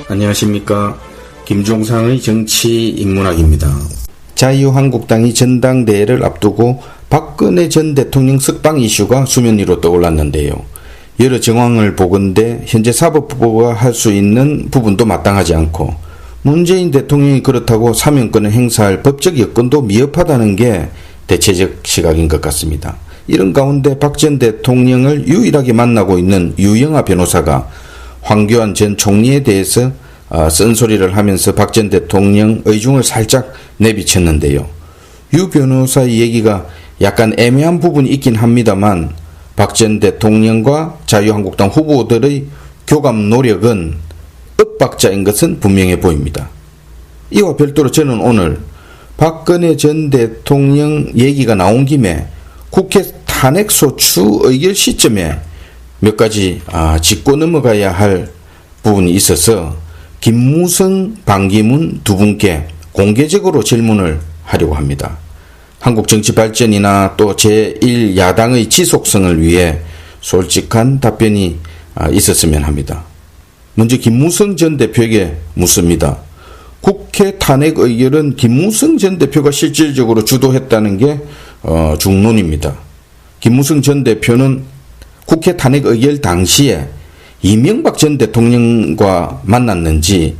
안녕하십니까. 김종상의 정치인문학입니다. 자유한국당이 전당대회를 앞두고 박근혜 전 대통령 석방 이슈가 수면 위로 떠올랐는데요. 여러 정황을 보건대 현재 사법부가 할 수 있는 부분도 마땅하지 않고 문재인 대통령이 그렇다고 사면권을 행사할 법적 여건도 미흡하다는 게 대체적 시각인 것 같습니다. 이런 가운데 박 전 대통령을 유일하게 만나고 있는 유영하 변호사가 황교안 전 총리에 대해서 쓴소리를 하면서 박 전 대통령 의중을 살짝 내비쳤는데요. 유 변호사의 얘기가 약간 애매한 부분이 있긴 합니다만 박 전 대통령과 자유한국당 후보들의 교감 노력은 엇박자인 것은 분명해 보입니다. 이와 별도로 저는 오늘 박근혜 전 대통령 얘기가 나온 김에 국회 탄핵소추 의결 시점에 몇 가지 짚고 넘어가야 할 부분이 있어서 김무성, 반기문 두 분께 공개적으로 질문을 하려고 합니다. 한국 정치 발전이나 또 제1야당의 지속성을 위해 솔직한 답변이 있었으면 합니다. 먼저 김무성 전 대표에게 묻습니다. 국회 탄핵 의결은 김무성 전 대표가 실질적으로 주도했다는 게 중론입니다. 김무성 전 대표는 국회 탄핵 의결 당시에 이명박 전 대통령과 만났는지,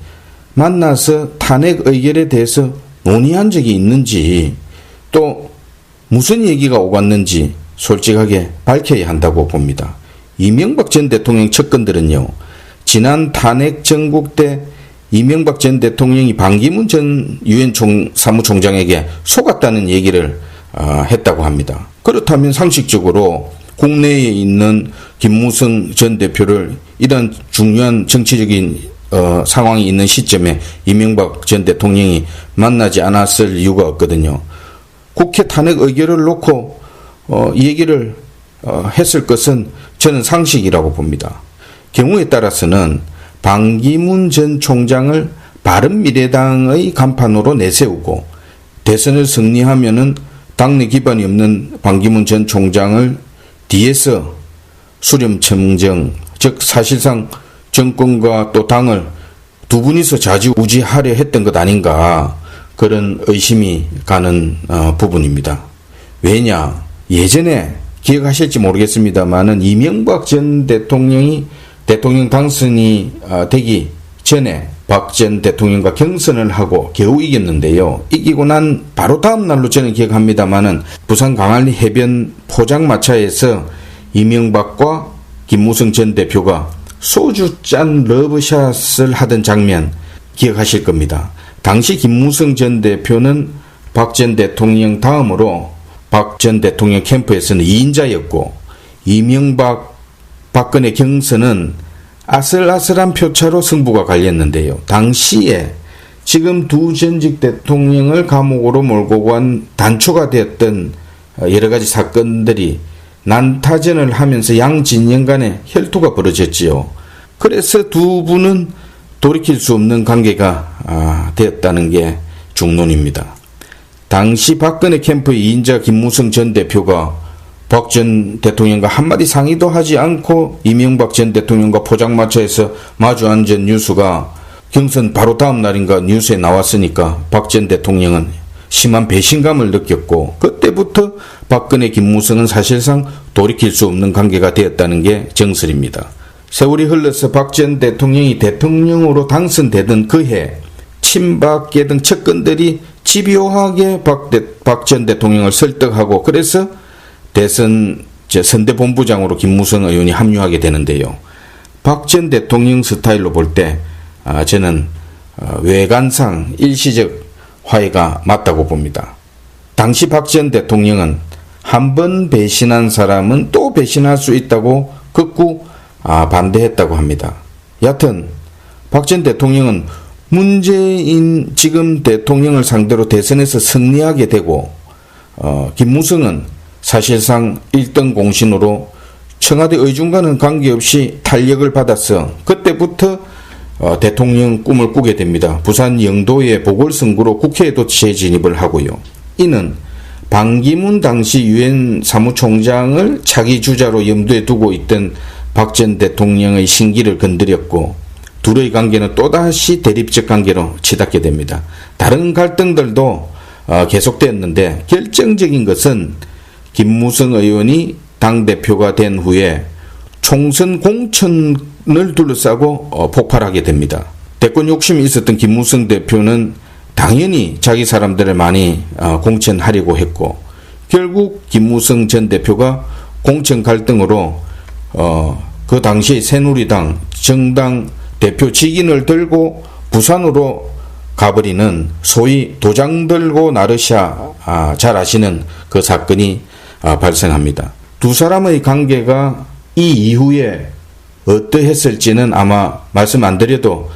만나서 탄핵 의결에 대해서 논의한 적이 있는지, 또 무슨 얘기가 오갔는지 솔직하게 밝혀야 한다고 봅니다. 이명박 전 대통령 측근들은요, 지난 탄핵 전국 때 이명박 전 대통령이 반기문 전 유엔 사무총장에게 속았다는 얘기를 했다고 합니다. 그렇다면 상식적으로 국내에 있는 김무성 전 대표를 이런 중요한 정치적인 상황이 있는 시점에 이명박 전 대통령이 만나지 않았을 이유가 없거든요. 국회 탄핵 의결을 놓고 얘기를 했을 것은 저는 상식이라고 봅니다. 경우에 따라서는 반기문 전 총장을 바른미래당의 간판으로 내세우고 대선을 승리하면은 당내 기반이 없는 반기문 전 총장을 뒤에서 수렴청정, 즉 사실상 정권과 또 당을 두 분이서 좌지우지하려 했던 것 아닌가, 그런 의심이 가는 부분입니다. 왜냐, 예전에 기억하실지 모르겠습니다만은 이명박 전 대통령이 대통령 당선이 되기 전에 박 전 대통령과 경선을 하고 겨우 이겼는데요. 이기고 난 바로 다음 날로 저는 기억합니다만은 부산 강안리 해변 포장마차에서 이명박과 김무성 전 대표가 소주잔 러브샷을 하던 장면 기억하실 겁니다. 당시 김무성 전 대표는 박 전 대통령 다음으로 박 전 대통령 캠프에서는 2인자였고 이명박 박근혜 경선은 아슬아슬한 표차로 승부가 갈렸는데요. 당시에 지금 두 전직 대통령을 감옥으로 몰고 간 단초가 되었던 여러 가지 사건들이 난타전을 하면서 양 진영 간에 혈투가 벌어졌지요. 그래서 두 분은 돌이킬 수 없는 관계가 되었다는 게 중론입니다. 당시 박근혜 캠프의 2인자 김무성 전 대표가 박 전 대통령과 한마디 상의도 하지 않고 이명박 전 대통령과 포장마차에서 마주 앉은 뉴스가 경선 바로 다음 날인가 뉴스에 나왔으니까 박 전 대통령은 심한 배신감을 느꼈고, 그때부터 박근혜 김무성은 사실상 돌이킬 수 없는 관계가 되었다는 게 정설입니다. 세월이 흘러서 박 전 대통령이 대통령으로 당선되던 그해 친박계 등 측근들이 집요하게 박 전 대통령을 설득하고, 그래서 대선 선대본부장으로 김무성 의원이 합류하게 되는데요. 박 전 대통령 스타일로 볼 때 저는 외관상 일시적 화해가 맞다고 봅니다. 당시 박 전 대통령은 한 번 배신한 사람은 또 배신할 수 있다고 극구 반대했다고 합니다. 여하튼 박 전 대통령은 문재인 지금 대통령을 상대로 대선에서 승리하게 되고, 김무성은 사실상 1등 공신으로 청와대 의중과는 관계없이 탄력을 받아서 그때부터 대통령 꿈을 꾸게 됩니다. 부산 영도의 보궐선거로 국회에도 재진입을 하고요. 이는 반기문 당시 유엔 사무총장을 차기 주자로 염두에 두고 있던 박 전 대통령의 신기를 건드렸고 둘의 관계는 또다시 대립적 관계로 치닫게 됩니다. 다른 갈등들도 계속되었는데 결정적인 것은 김무성 의원이 당대표가 된 후에 총선 공천을 둘러싸고 폭발하게 됩니다. 대권 욕심이 있었던 김무성 대표는 당연히 자기 사람들을 많이 공천하려고 했고 결국 김무성 전 대표가 공천 갈등으로 그 당시 새누리당 정당 대표 직인을 들고 부산으로 가버리는 소위 도장 들고 나르샤 잘 아시는 그 사건이 발생합니다. 두 사람의 관계가 이 이후에 어떠했을지는 아마 말씀 안 드려도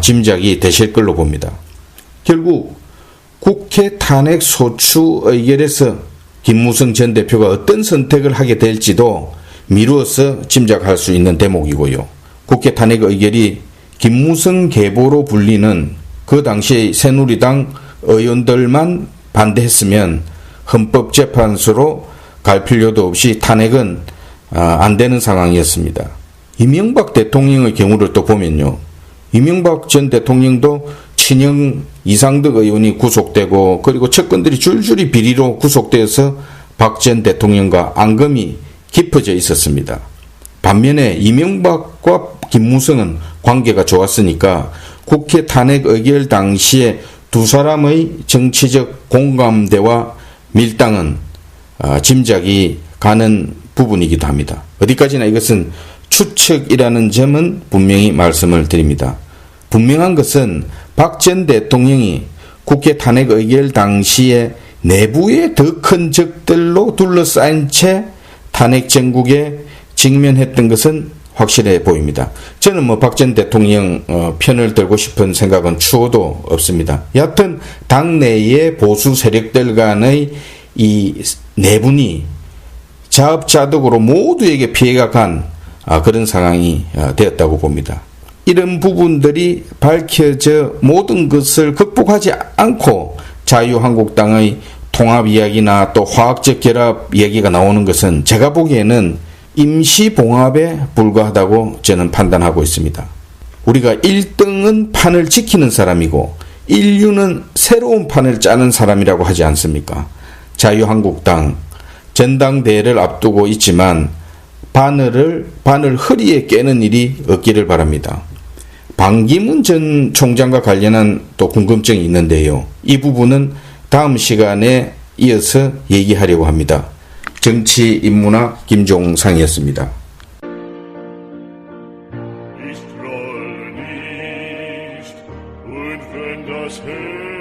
짐작이 되실 걸로 봅니다. 결국 국회 탄핵 소추 의결에서 김무성 전 대표가 어떤 선택을 하게 될지도 미루어서 짐작할 수 있는 대목이고요. 국회 탄핵 의결이 김무성 계보로 불리는 그 당시의 새누리당 의원들만 반대했으면 헌법재판소로 갈 필요도 없이 탄핵은 안 되는 상황이었습니다. 이명박 대통령의 경우를 또 보면요. 이명박 전 대통령도 친형 이상득 의원이 구속되고 그리고 측근들이 줄줄이 비리로 구속되어서 박 전 대통령과 앙금이 깊어져 있었습니다. 반면에 이명박과 김무성은 관계가 좋았으니까 국회 탄핵 의결 당시에 두 사람의 정치적 공감대와 밀당은 짐작이 가는 부분이기도 합니다. 어디까지나 이것은 추측이라는 점은 분명히 말씀을 드립니다. 분명한 것은 박 전 대통령이 국회 탄핵 의결 당시에 내부의 더 큰 적들로 둘러싸인 채 탄핵 정국에 직면했던 것은 확실해 보입니다. 저는 박 전 대통령 편을 들고 싶은 생각은 추호도 없습니다. 여하튼 당내의 보수 세력들 간의 이 내분이 자업자득으로 모두에게 피해가 간 그런 상황이 되었다고 봅니다. 이런 부분들이 밝혀져 모든 것을 극복하지 않고 자유한국당의 통합 이야기나 또 화학적 결합 얘기가 나오는 것은 제가 보기에는 임시봉합에 불과하다고 저는 판단하고 있습니다. 우리가 1등은 판을 지키는 사람이고 인류는 새로운 판을 짜는 사람이라고 하지 않습니까? 자유한국당 전당대회를 앞두고 있지만 바늘 허리에 깨는 일이 없기를 바랍니다. 반기문 전 총장과 관련한 또 궁금증이 있는데요. 이 부분은 다음 시간에 이어서 얘기하려고 합니다. 정치인문학 김종상이었습니다. Ich troll nicht, und wenn das Herz